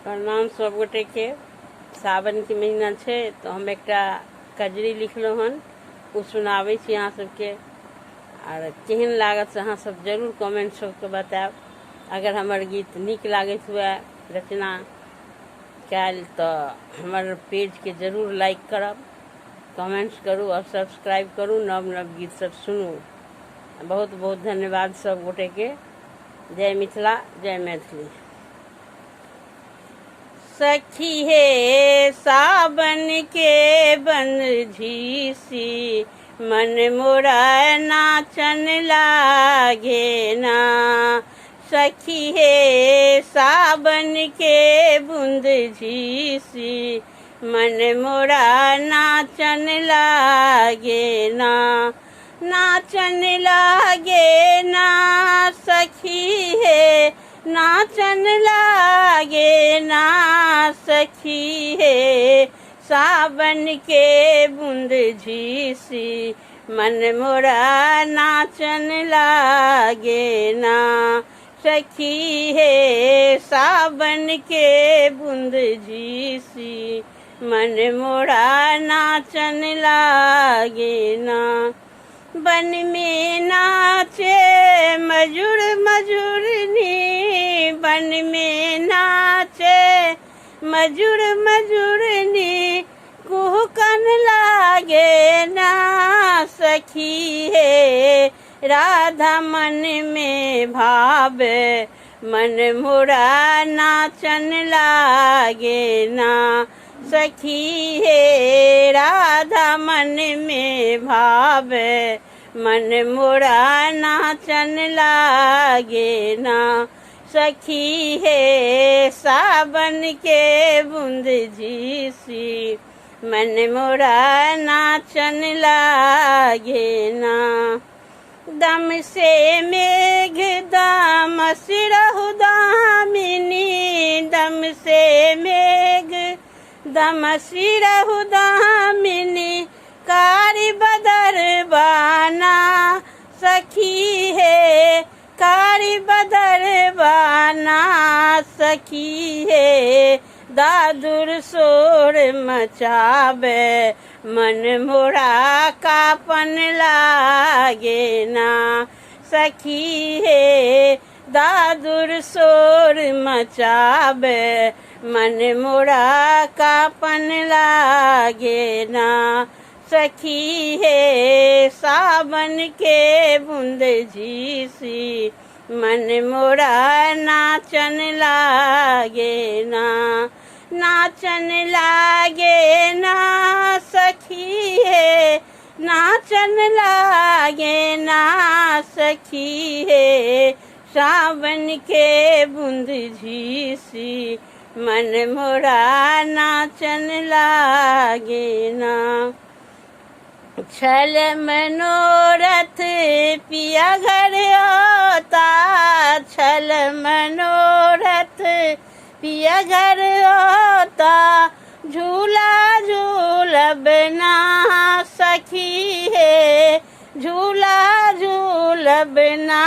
प्रणाम सब गोटे के। सावन के महीना छे तो हम एक कजरी लिखलो हन, उ सुनावे छी अहाँ सबके। और केहन लागत से अहाँ सब जरूर कमेंट सबके बताएब। अगर हमर गीत नीक लागत हुए रचना कैल तो हमर पेज के जरूर लाइक करब, कमेंट्स करू और सब्सक्राइब करू, नव नव गीत सब सुनू। बहुत बहुत धन्यवाद सब गोटे के। जय मिथिला, जय मैथिली। सखी हे सावन के बंधी सी, मन मोरा नाचन लागे ना। सखी हे सावन के बूंद झीसी, मन मोरा नाचन लागे ना। नाचन लागे ना सखी हे, नाचन लागे ना सखी हे। सावन के बूंद झीसी, मन मोरा नाचन लागे ना। सखी हे सावन के बूंद झीसी, मन मोरा नाचन लागे ना। बन में नाचे मजूर मजूरनी, बन में नाचे मजूर मजूरनी, कुहकन लागे ना सखी हे। राधा मन में भावे, मन मोरा नाचन लागे ना सखी हे। राधा मन में भावे, मन मोरा नाचन लागे ना सखी हे। सावन के बूंद झीसी, मन मोरा नाचन लागे ना। दम से मेघ दाम सिरहु दामिनी, दम से मेघ दम सिरहु दामिनी, कारी बदर बाना सखी हे। कारी बदर बाना सखी हे। दादुर शोर मचावे, मन मोरा कापन लागे ना सखी हे। दादुर शोर मचावे, मन मोरा कापन लागे ना सखी हे। सावन के बूंद झीसी, मन मोरा नाचन लागे ना। नाचन लागे ना सखी हे, नाचन लागे ना सखी हे। सावन के बूंद झीसी, मन मोरा नाचन लागे ना। छल मनोरथ पिया घर आता, छल मनोरथ पिया घर आता, झूला झूलब ना सखी हे। झूला झूलब ना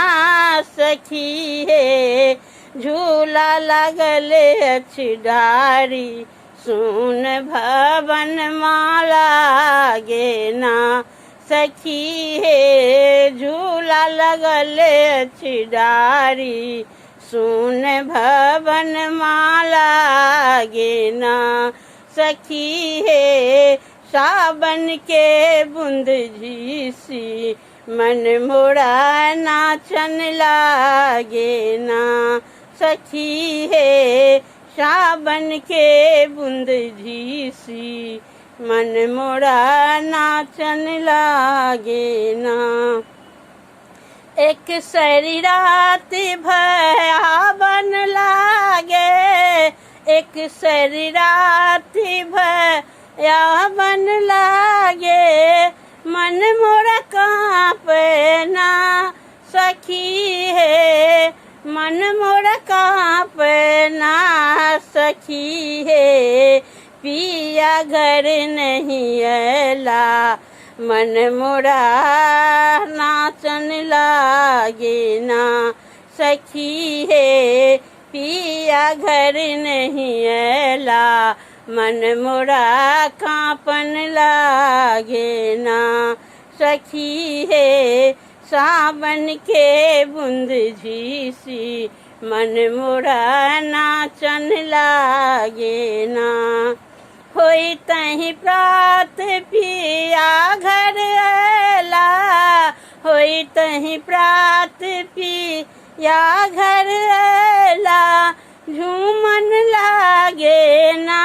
सखी हे। झूला लगल अछि डारी, सुन भवन माला गे ना सखी हे। झूला लगल अछि डारी, सुन भवन माला गे ना सखी हे। सावन के बूंद झीसी, मन मोरा नाचन लागे ना सखी हे। सावन के बूंद झीसी, मन मोरा नाचन लागे ना। एक सारी रात भयावन लागे, एक सारी रात भयावन लागे, मन मोरा कांपे ना सखी हे। मन मोरा कांपे ना सखी हे। पिया घर नहीं अला, मन मोरा नाचन लागे ना सखी हे। पिया घर नहीं ऐला, मन मोरा कांपन लागे ना। सखी है सावन के बूंद झीसी, मन मोरा नाचन लागे ना। होई तही प्रात पिया घर ऐला, होई तही प्रात पिया घर ऐला, झूमन लागे ना।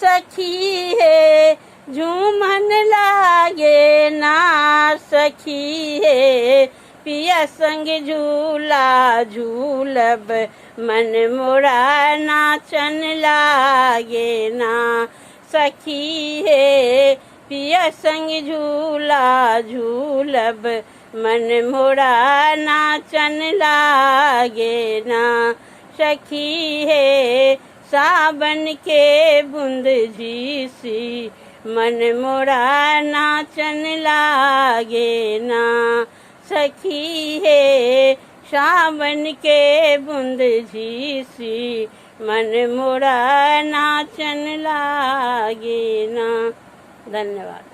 सखी है झूमन लागे ना। सखी है पिया संग झूला झूलब, मन मोरा नाचन लागे ना। सखी है पिया संग झूला झूलब, मन मोरा नाचन लागे ना। सखी है सावन के बूंद झीसी, मन मोरा नाचन लागे ना। सखी है सावन के बूंद झीसी, मन मोरा नाचन लागे ना। धन्यवाद।